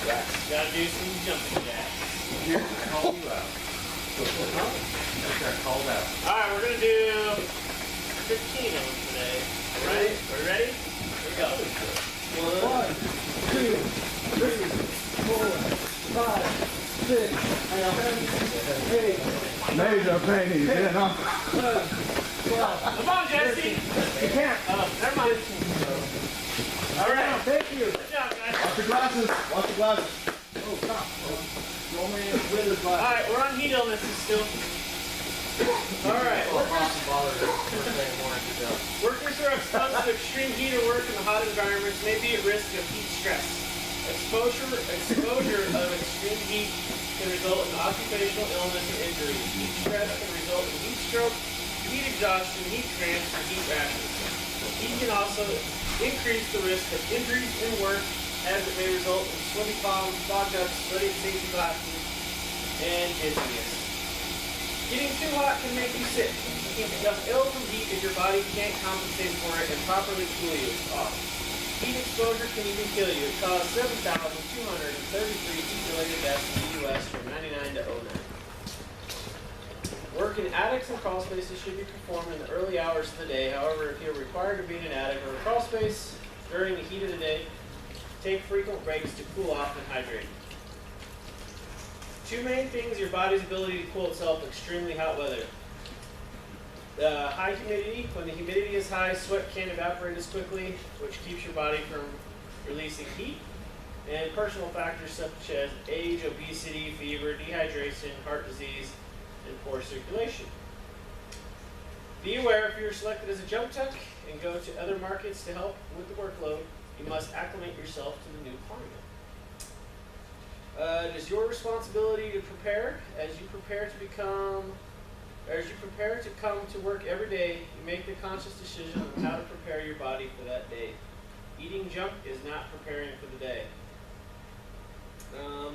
Gotta do some jumping jacks. Call you out. Got called out. Alright, we're gonna do 15 of them today. Alright, are we ready? Here we go. 1, 2, 3, 4, 5, 6, 7, 8. Major pennies, you know. 12. Come on, Jesse! You can't. Oh, never mind. Alright, Thank you. good job, guys. Watch the glasses. Watch the glasses. Oh, stop. You only with his glass. Alright, we're on heat illnesses still. Alright, workers who are exposed to extreme heat or work in the hot environments may be at risk of heat stress. Exposure of extreme heat can result in occupational illness and injury. Heat stress can result in heat stroke, heat exhaustion, heat cramps, and heat rashes. Heat can also increase the risk of injuries in work as it may result in sweaty palms, clogged up, sweaty safety glasses, and dizziness. Getting too hot can make you sick. You can become ill from heat if your body can't compensate for it and properly cool you off. Heat exposure can even kill you. It caused 7,233 heat-related deaths in the U.S. from 99 to 09. Work in attics and crawl spaces should be performed in the early hours of the day. However, if you're required to be in an attic or a crawl space during the heat of the day, take frequent breaks to cool off and hydrate. Two main things: your body's ability to cool itself in extremely hot weather. High humidity. When the humidity is high, sweat can't evaporate as quickly, which keeps your body from releasing heat. And personal factors such as age, obesity, fever, dehydration, heart disease, and poor circulation. Be aware if you're selected as a jump tech and go to other markets to help with the workload, you must acclimate yourself to the new climate. It is your responsibility to prepare. As you prepare to come to work every day, you make the conscious decision on how to prepare your body for that day. Eating junk is not preparing for the day.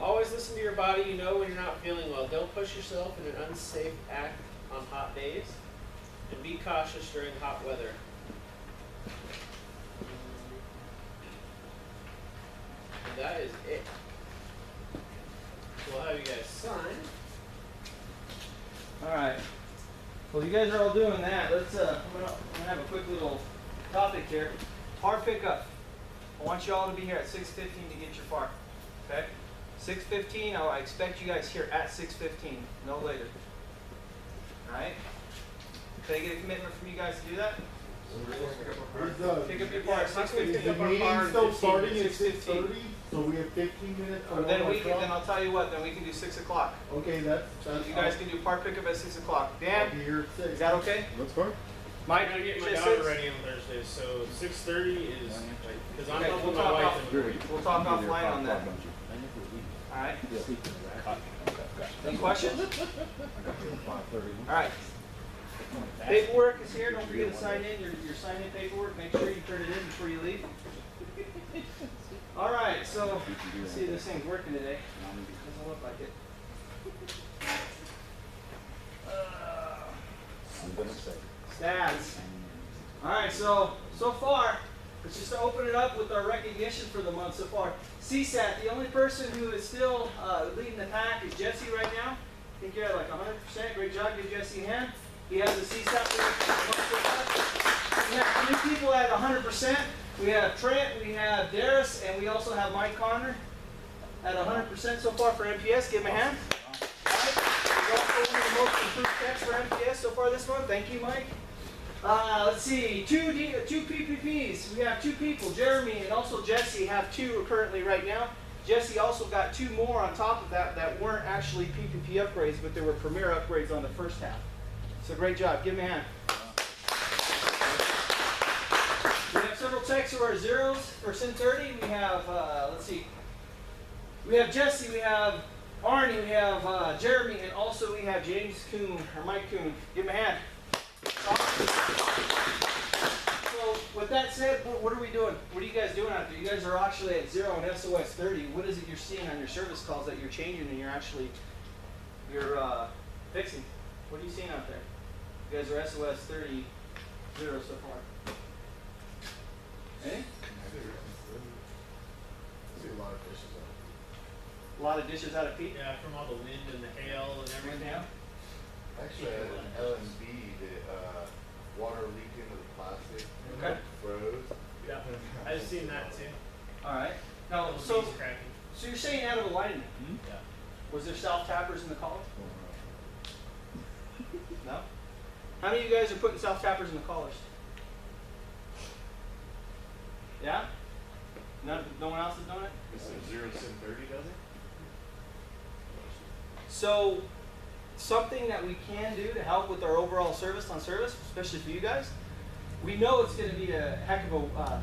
Always listen to your body. You know when you're not feeling well. Don't push yourself in an unsafe act on hot days, and be cautious during hot weather. And that is it. We'll have you guys sign. All right. Well, you guys are all doing that. Let's. I'm gonna have a quick little topic here. FAR pickup. I want you all to be here at 6:15 to get your FAR. Okay. 6:15. I expect you guys here at 6:15, no later. All right. Can I get a commitment from you guys to do that? Pick up your FAR at 6:15. The meeting's still starting at 6:30, so we have 15 minutes. Then I'll tell you what. Then we can do 6 o'clock. Okay, that's You guys can do FAR pickup at 6 o'clock. I'll Dan, be here at 6. is that okay? That's fine. Mike, I'm gonna get my you said daughter 6? ready on Thursday, so 6:30 is because I'm Okay, helping we'll my talk wife off- in the morning. We'll talk offline on that. All right. Any questions? All right. Paperwork is here. Don't forget to sign in your sign-in paperwork. Make sure you turn it in before you leave. All right. So let's see if this thing's working today. Doesn't look like it. Stats. All right. So far, let's just open it up with our recognition for the month so far. CSAT. The only person who is still leading the pack is Jesse right now. I think you're at like 100%. Great job. Give Jesse a hand. He has the CSAT for the month so far. We have 3 people at 100%. We have Trent, we have Darius, and we also have Mike Connor at 100% so far for MPS. Give him a hand. All right. He's also one of the most improved techs for MPS so far this month. Thank you, Mike. Let's see, two PPPs. We have 2 people, Jeremy and also Jesse have 2 currently right now. Jesse also got 2 more on top of that weren't actually PPP upgrades, but they were premier upgrades on the first half. So great job. Give him a hand. We have several techs who are zeros for Sin 30. We have, let's see, we have Jesse, we have Arnie, we have Jeremy, and also we have James Kuhn, or Mike Kuhn. Give him a hand. So with that said, what are we doing? What are you guys doing out there? You guys are actually at 0 and SOS 30. What is it you're seeing on your service calls that you're changing and you're fixing? What are you seeing out there? You guys are SOS 30, 0 so far. Eh? I see a lot of fishes out. A lot of dishes out of Pete. Yeah, from all the wind and the hail and everything. Yeah. Actually, I had an LNB that water leaked into the plastic. Okay. And it froze. Yeah, I've seen that too. All right. Now, Little so bees cracking. you're saying out of alignment. Yeah. Was there self tappers in the collar? No. How many of you guys are putting self tappers in the collars? Yeah. No one else is doing it. It's a 0 Sim 30, does it? So, something that we can do to help with our overall service on service, especially for you guys, we know it's going to be a heck of a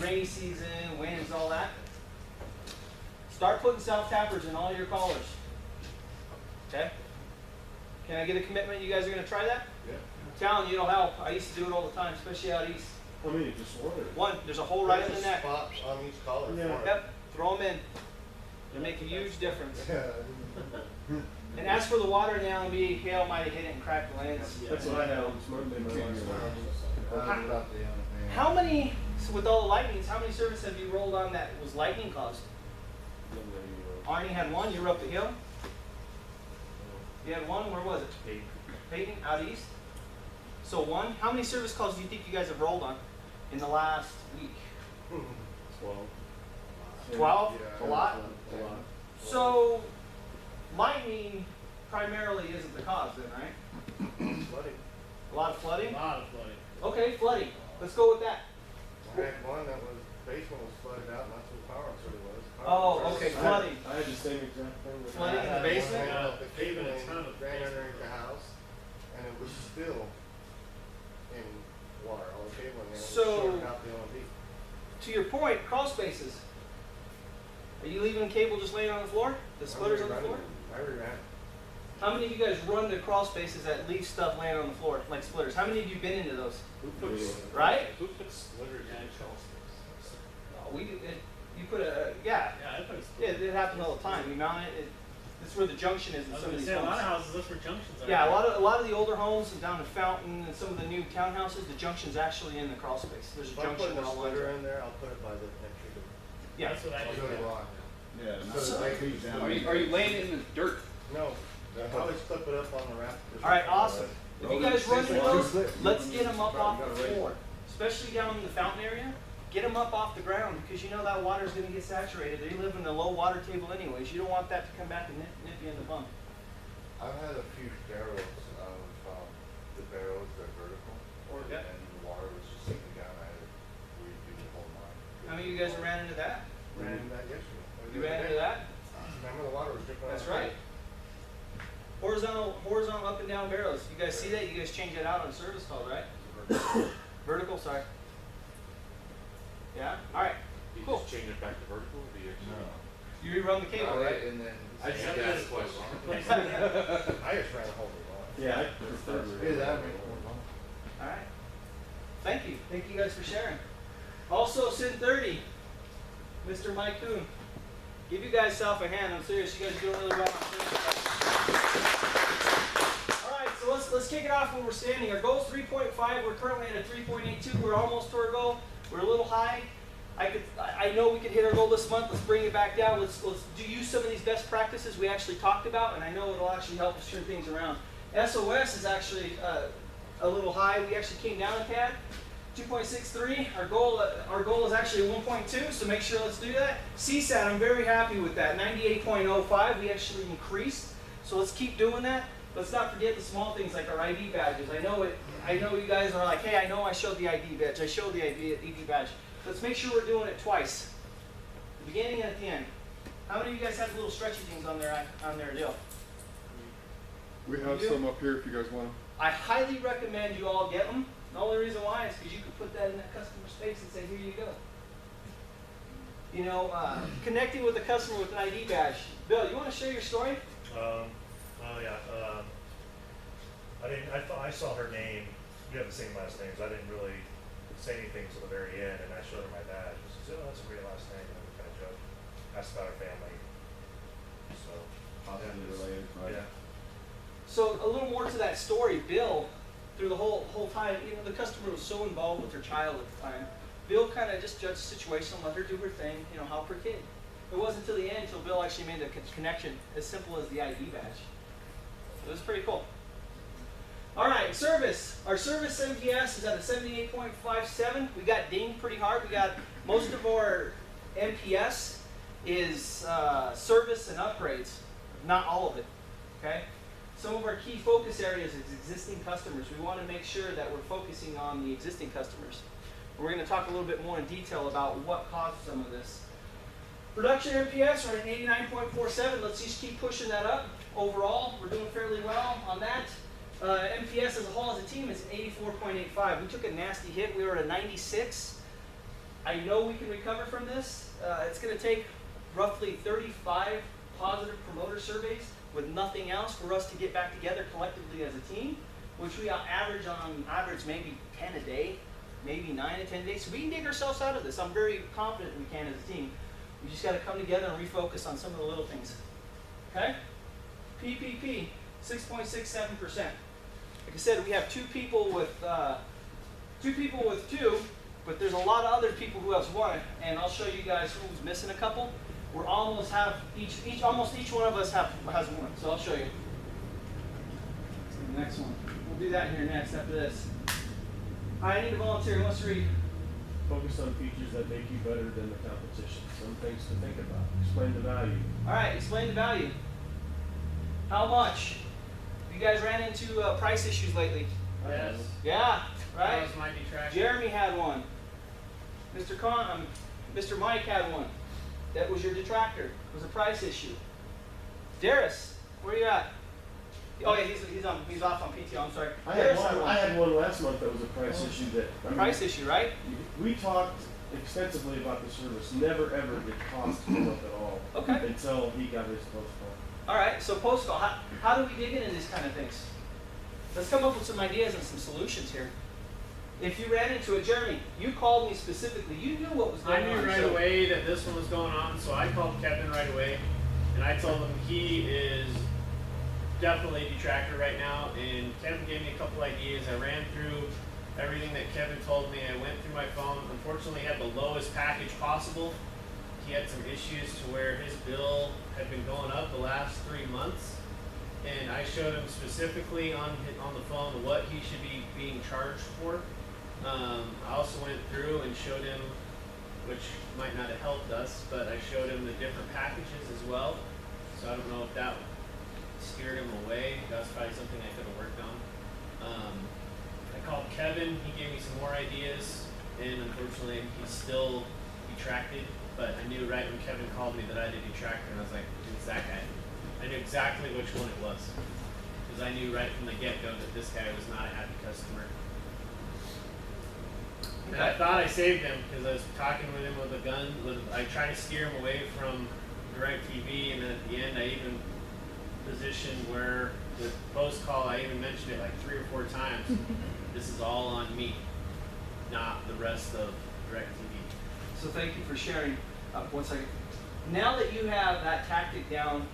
rainy season, winds, all that. Start putting self-tappers in all your collars. Okay? Can I get a commitment you guys are going to try that? Yeah. I'm telling you, it'll help. I used to do it all the time, especially out east. I mean, just order it. One, there's a hole right in There's the a neck. spot on each collar Yeah. for it. Yep, throw them in. It'll make a huge difference. Yeah. And as for the water in the LNB, hail might have hit it and cracked the lens. That's what I have. It's more than my last one. That's about the only thing. How many, so with all the lightnings, how many services have you rolled on that was lightning caused? Arnie had one, you were up the hill. You had one, where was it? Peyton, out east. So one, how many service calls do you think you guys have rolled on in the last week? 12. 12? Yeah. A lot? A lot. So, lightning primarily isn't the cause then, right? Flooding. A lot of A flooding? lot of flooding. Okay, flooding. Let's go with that. I had one that was, basement was flooded out, and that's what power surge was. Oh, okay, flooding. I had the same exact thing. with Flooding in the I had basement? one that the Even a cable ton of ran basement underneath the house, and it was still in water. All the cabling in it was So- shorting out the LNB. To your point, crawl spaces. Are you leaving the cable just laying on the floor? The splitters on the floor? I reran. How many of you guys run the crawl spaces that leave stuff laying on the floor, like splitters? How many of you been into those? Who puts, Right? who puts splitters in crawl space? We do, you put a, yeah, Yeah, I put it happens all the time. You mount it, it's where the junction is in I was some of gonna these say, a lot of homes. houses, that's where junctions are. Yeah, a lot of the older homes and down in Fountain and some of the new townhouses, the junction's actually in the crawl space. There's a If I'm junction putting where a all lines splitter are. in there, I'll put it by the entry to. Yeah. That's what I I'll do. go to Yeah. rock. Yeah, So So- that leaves down. Are you laying it in the dirt? No, I always clip it up on the raft. All right, awesome. If you guys run into those, Slip. let's get them up off Gotta the raise floor, especially down in the Fountain area. Get them up off the ground because you know that water's going to get saturated. They live in the low water table anyways. You don't want that to come back and nip you in the bum. I've had a few barrels of, the barrels that are vertical, Yeah. and the water was just sinking down, I had to redo the whole line. How many of you guys ran into that? Ran into that yesterday. You ran into that? Remember the water was dripping on That's the right. Horizontal up and down barrels. You guys see that? You guys change that out on service call, right? Vertical, sorry. Yeah? All right. You Cool. just change it back to vertical, or do you actually? You rerun the cable, right? And then. I just Yeah. asked a question. I just ran a whole lot. Yeah, I prefer. Do that. All right. Thank you. Thank you guys for sharing. Also, Sin 30, Mr. Mike Kuhn. Give you guys self a hand. I'm serious. You guys are doing really well. All right, so let's kick it off where we're standing. Our goal is 3.5. We're currently at a 3.82. We're almost to our goal. We're a little high. I know we could hit our goal this month. Let's bring it back down. Let's use some of these best practices we actually talked about, and I know it'll actually help us turn things around. SOS is actually a little high. We actually came down a tad. 2.63. Our goal is actually 1.2. So make sure let's do that. CSAT, I'm very happy with that. 98.05. We actually increased. So let's keep doing that. Let's not forget the small things like our ID badges. I know you guys are like, hey, I know I showed the ID badge. I showed the ID badge. Let's make sure we're doing it twice. The beginning and at the end. How many of you guys have little stretchy things on their deal? We have You do? some up here if you guys want them. I highly recommend you all get them. The only reason why is because you can put that in that customer's face and say, here you go. You know, connecting with the customer with an ID badge. Bill, you want to share your story? Oh yeah. I saw her name. We have the same last names. I didn't really say anything till the very end, and I showed her my badge. She said, "Oh, that's a great last name." And we kind of joked, asked about her family. So Possibly related, right? yeah. So a little more to that story. Bill, through the whole time, you know, the customer was so involved with her child at the time. Bill kind of just judged the situation, let her do her thing, you know, help her kid. It wasn't until the end until Bill actually made the connection, as simple as the ID badge. It was pretty cool. All right, service. Our service NPS is at a 78.57. We got dinged pretty hard. We got most of our NPS is service and upgrades, not all of it. Okay. Some of our key focus areas is existing customers. We want to make sure that we're focusing on the existing customers. We're going to talk a little bit more in detail about what caused some of this. Production NPS are at 89.47. Let's just keep pushing that up. Overall, we're doing fairly well on that. NPS as a whole, as a team, is 84.85. We took a nasty hit. We were at a 96. I know we can recover from this. It's going to take roughly 35 positive promoter surveys with nothing else for us to get back together collectively as a team, which we average maybe 10 a day, maybe 9 to 10 days. So we can dig ourselves out of this. I'm very confident we can as a team. We just got to come together and refocus on some of the little things. Okay? PPP, 6.67%. Like I said, we have two people with two, but there's a lot of other people who has one, and I'll show you guys who's missing a couple. We're almost have almost each one of us has one. So I'll show you. The next one. We'll do that here next after this. I need a volunteer. Who wants to read? Focus on features that make you better than the competition. Some things to think about. Explain the value. All right, explain the value. How much? You guys ran into price issues lately? Yes. Yeah, right? That was my detractor. Jeremy had one. Mr. Mike had one. That was your detractor. It was a price issue. Darius, where are you at? Oh yeah, he's off on PTO. I'm sorry. I Darius had one last month that was a price issue that price issue, right? We talked extensively about the service. Never ever did cost come up at all. Okay. Until he got his postcall. All right. So post-call. How do we dig into these kind of things? Let's come up with some ideas and some solutions here. If you ran into it, Jeremy, you called me specifically. You knew what was going on. I knew right away that this one was going on, so I called Kevin right away, and I told him he is definitely a detractor right now. And Kevin gave me a couple ideas. I ran through everything that Kevin told me. I went through my phone. Unfortunately, he had the lowest package possible. He had some issues to where his bill had been going up the last 3 months. And I showed him specifically on the phone what he should be being charged for. I also went through and showed him, which might not have helped us, but I showed him the different packages as well. So I don't know if that steered him away. That's probably something I could have worked on. I called Kevin. He gave me some more ideas, and unfortunately, he's still detracted. But I knew right when Kevin called me that I did detractor, and I was like, it's that guy. I knew exactly which one it was, because I knew right from the get-go that this guy was not a happy customer. And I thought I saved him because I was talking with him with a gun. I tried to steer him away from DirecTV, and then at the end I even positioned where the post call, I even mentioned it like 3 or 4 times. This is all on me, not the rest of DirecTV. So thank you for sharing. 1 second. Now that you have that tactic down,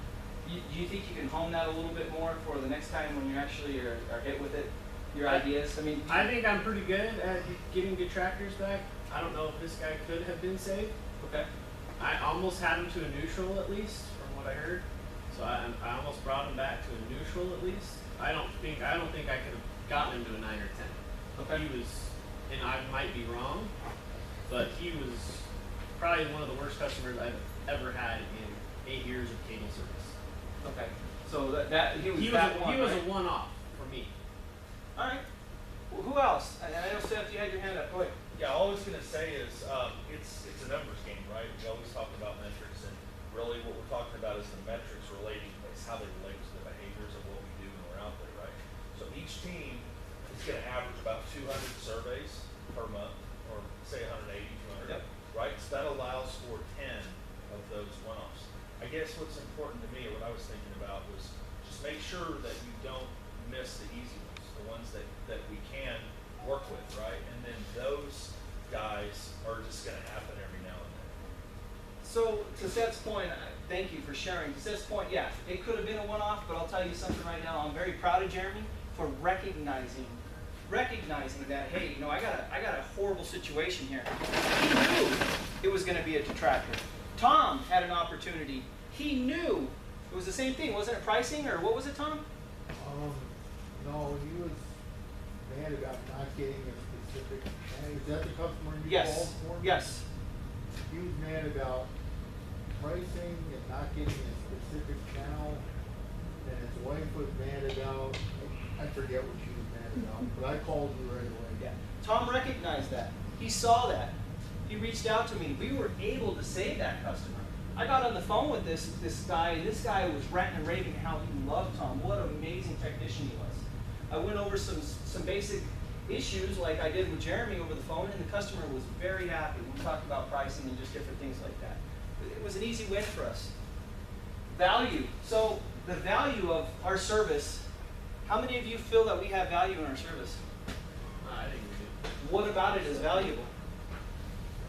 do you think you can hone that a little bit more for the next time when you actually are hit with it? Your ideas? I think I'm pretty good at getting detractors back. I don't know if this guy could have been saved. Okay. I almost had him to a neutral at least, from what I heard. So I almost brought him back to a neutral at least. I don't think I could have gotten him to a 9 or 10. Okay. He was, and I might be wrong, but he was probably one of the worst customers I've ever had in 8 years of cable service. Okay. So he was a one-off for me. All right. Well, who else? I know, Seth, you had your hand up. Go ahead. Yeah, all I was going to say is it's a numbers game, right? We always talk about metrics, and really what we're talking about is the metrics relating, is how they relate to the behaviors of what we do when we're out there, right? So each team is going to average about 200 surveys per month, or say 180, 200, Yep. right? So that allows for 10 of those one-offs. I guess what's important to me, or what I was thinking about, was just make sure that you don't miss the easy ones, the ones that we can work with, right? And then those guys are just going to happen every now and then. So to Seth's point, thank you for sharing. To Seth's point, yeah, it could have been a one-off, but I'll tell you something right now. I'm very proud of Jeremy for recognizing that, hey, I got a horrible situation here. He knew it was going to be a detractor. Tom had an opportunity. He knew it was the same thing. Wasn't it pricing or what was it, Tom? No, he was mad about not getting a specific, is that the customer you called Yes. for? Yes. He was mad about pricing and not getting a specific channel, and his wife was mad about, I forget what she was mad about, but I called you right away. Yeah. Tom recognized that. He saw that. He reached out to me. We were able to save that customer. I got on the phone with this guy, and this guy was ranting and raving how he loved Tom. What an amazing technician he was. I went over some basic issues like I did with Jeremy over the phone, and the customer was very happy. We talked about pricing and just different things like that. It was an easy win for us. Value. So the value of our service, how many of you feel that we have value in our service? I think we do. What about it is valuable?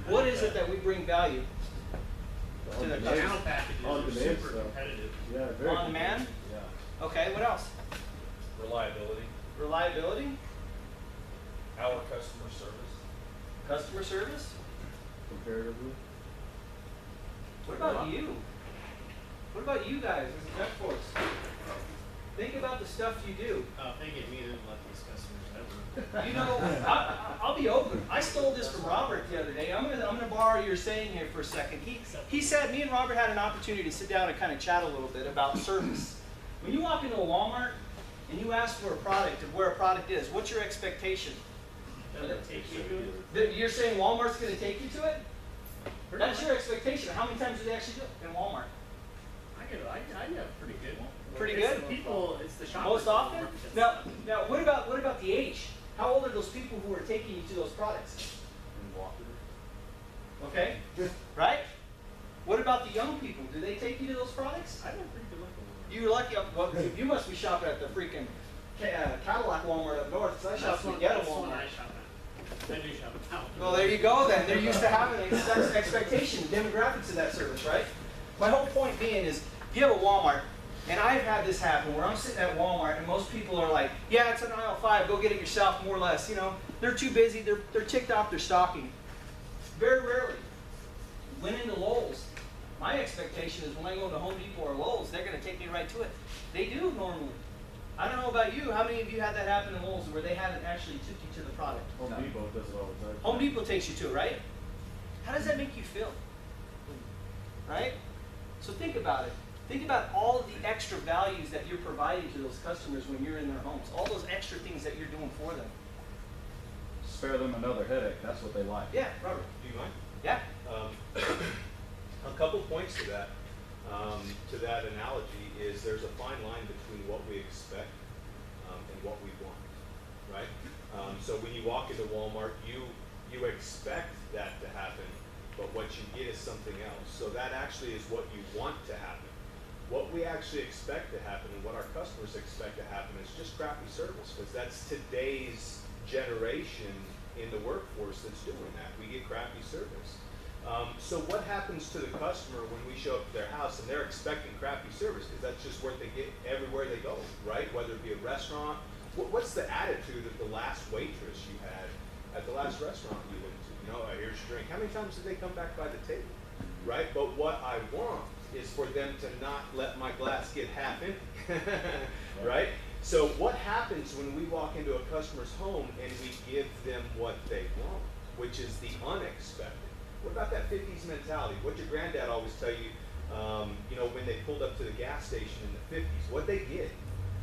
What is it that we bring value to the The customer? channel packages On are demand super stuff. competitive. Yeah, very. On demand? Yeah. Okay, what else? Reliability, Reliability, our customer service. customer service. Comparatively. What about you? What about you guys as a tech force? Think about the stuff you do. Oh, if they get me, they're the luckiest customers ever. You know, I'll be open. I stole this from Robert the other day. I'm gonna borrow your saying here for a second. He said me and Robert had an opportunity to sit down and kind of chat a little bit about service. When you walk into a Walmart and you ask for a product of where a product is, what's your expectation? They'll take you to it. You're saying Walmart's gonna take you to it? That's your expectation. How many times do they actually do it in Walmart? I get a pretty good one. Pretty It's good? the people, it's the shoppers. Most that often? work at the- Now what about the age? How old are those people who are taking you to those products? Okay? Right? What about the young people? Do they take you to those products? I've been pretty good looking. You're lucky. Well, you must be shopping at the freaking Cadillac Walmart up north, because I shop at the ghetto That's one Walmart. I shop at. I do shop at town. Well, there you go then. They're used to having an expectation, demographics of that service, right? My whole point being is, you have a Walmart, and I've had this happen where I'm sitting at Walmart and most people are like, yeah, it's an aisle 5, go get it yourself, more or less. You know, they're too busy, they're ticked off their stocking. Very rarely. Went into Lowe's. My expectation is when I go to Home Depot or Lowe's, they're going to take me right to it. They do normally. I don't know about you. How many of you had that happen in Lowe's where they haven't actually took you to the product? Home Depot does it all the time. Home Depot takes you to it, right? How does that make you feel? Right? So think about it. Think about all of the extra values that you're providing to those customers when you're in their homes. All those extra things that you're doing for them. Spare them another headache. That's what they like. Yeah, Robert. Do you mind? Yeah. A couple points to that analogy is there's a fine line between what we expect and what we want, right? So when you walk into Walmart, you expect that to happen, but what you get is something else. So that actually is what you want to happen. What we actually expect to happen and what our customers expect to happen is just crappy service, because that's today's generation in the workforce that's doing that. We get crappy service. So what happens to the customer when we show up at their house and they're expecting crappy service, because that's just what they get everywhere they go, right? Whether it be a restaurant. What's the attitude of the last waitress you had at the last restaurant you went to? You know, here's your drink. How many times did they come back by the table, right? But what I want is for them to not let my glass get half empty, right? So what happens when we walk into a customer's home and we give them what they want, which is the unexpected? What about that 50s mentality? What'd your granddad always tell you, you know, when they pulled up to the gas station in the 50s? What'd they get,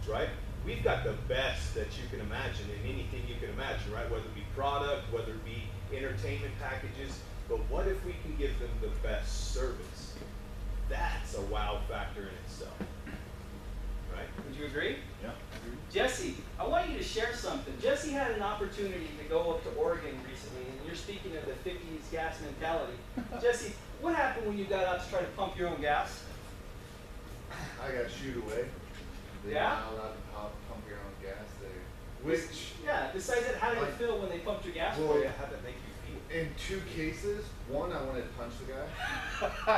right? We've got the best that you can imagine in anything you can imagine, right? Whether it be product, whether it be entertainment packages, but what if we can give them the best service? That's a wow factor in itself, right? Would you agree? Yeah. Jesse, I want you to share something. Jesse had an opportunity to go up to Oregon recently, and you're speaking of the 50s gas mentality. Jesse, what happened when you got out to try to pump your own gas? I got shooed away. They're Yeah? not allowed to pump your own gas there. Which, Yeah, besides that, how did it feel when they pumped your gas Well, for you? How'd that make you feel? in 2 cases, one, I wanted to punch the guy.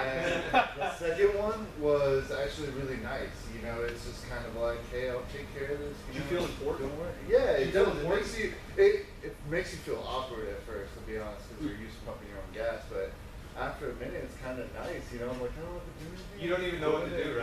And the second one was actually really nice. You know, it's just kind of like, hey, I'll take care of this. Did you know, feel important? Don't worry. Yeah, Did it you feel does. It makes you feel awkward at first, to be honest, because you're used to pumping your own gas. But after a minute, it's kind of nice, you know. I'm like, I don't have to do anything. You don't even know what to do, right?